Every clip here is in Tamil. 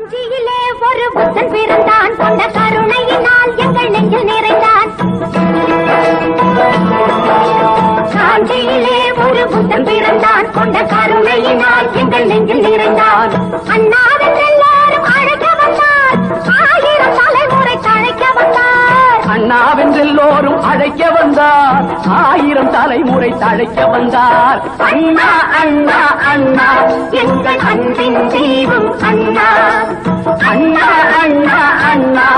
காஞ்சியிலே ஒரு புத்தன் பிறந்தான், கொண்ட கருணையினால் எங்கள் நெஞ்சில் நிறைந்தான். காஞ்சியிலே ஒரு புத்தன் பிறந்தான், கொண்ட கருணையினால் எங்கள் நெஞ்சில் நிறைந்தான். அண்ணாவின் எல்லாரும் அழைக்க வந்தார், ஆயிரம் தலைமுறை தழைக்க வந்தார். அண்ணாவென்றெல்லோரும் அழைக்க வந்தார், ஆயிரம் தலைமுறை தழைக்க வந்தார். அண்ணா அண்ணா அண்ணா எங்கள் அன்பின் தீபம் அண்ணா. அண்ணா அண்ணா அண்ணா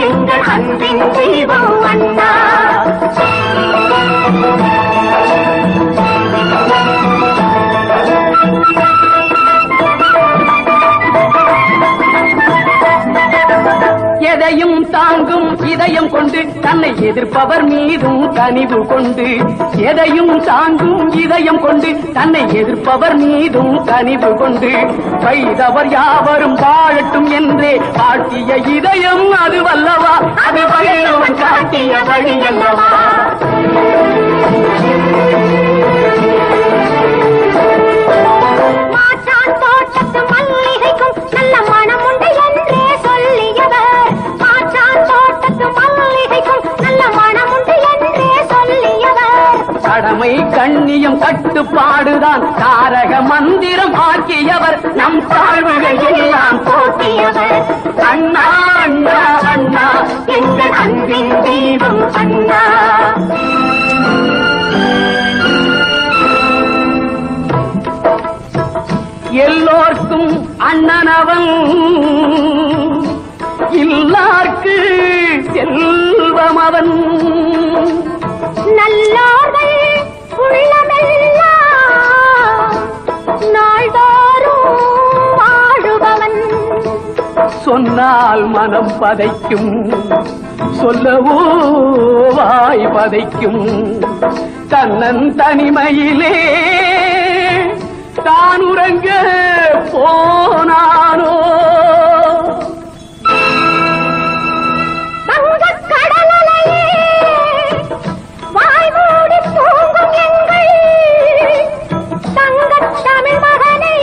எங்கள் அன்பின் தீபம் அண்ணா. எதையும் தாங்கும் இதயம் கொண்டு தன்னை எதிர்ப்பவர் மீதும் கனிவு கொண்டு, எதையும் தாங்கும் இதயம் கொண்டு தன்னை எதிர்ப்பவர் மீதும் கனிவு கொண்டு, வைதவர் யாவரும் வாழட்டும் என்றே வாழ்த்திய இதயம் அது வல்லவா, அது வள்ளுவன் காட்டிய வழி அல்லவா. மாற்றான் தோட்டத்து மல்லிகைக்கும் நல்ல மனம் உண்டு என்றே சொல்லியவர். மாற்றான் தோட்டத்து மல்லிகைக்கும் நல்ல மனம் உண்டு என்றே சொல்லியவர். கடமை கண்ணியம் கட்டுப்பாடுதான் தாரக மந்திரம் ஆக்கியவர், நம் தாழ்வுகள் எல்லாம் போக்கியவர். அண்ணா அண்ணா அண்ணா எங்கள் அன்பின் தீபம் அண்ணா. எல்லோர்க்கும் அண்ணனவன், இல்லார்க்கு செல்வம் அவன். நல்லோர்கள் உள்ளமெல்லாம் நாள்தோறும் வாழுபவன். சொன்னால் மனம் பதைக்கும், சொல்லவோ வாய் பதைக்கும். தன்னன் தனிமையிலே தான் உறங்க போனானோ. வங்கக் கடலையே வாய் மூடி தூங்கும் எங்கள் தங்கத் தமிழ் மகனை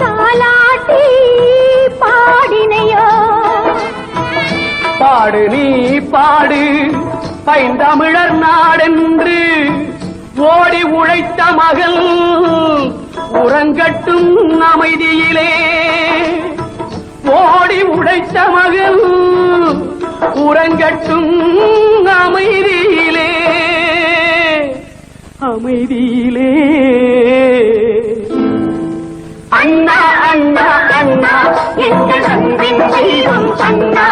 தாலாட்டி பாடினையோ. பாடு நீ பாடு பைந்தமிழர் நாடென்று, ஓடி உழைத்த மகள் உறங்கட்டும் அமைதியிலே. ஓடி உழைத்த மகள் உறங்கட்டும் அமைதியிலே, அமைதியிலே. அண்ணா அண்ணா அண்ணா எங்கள் அன்பின் தீபம் அண்ணா.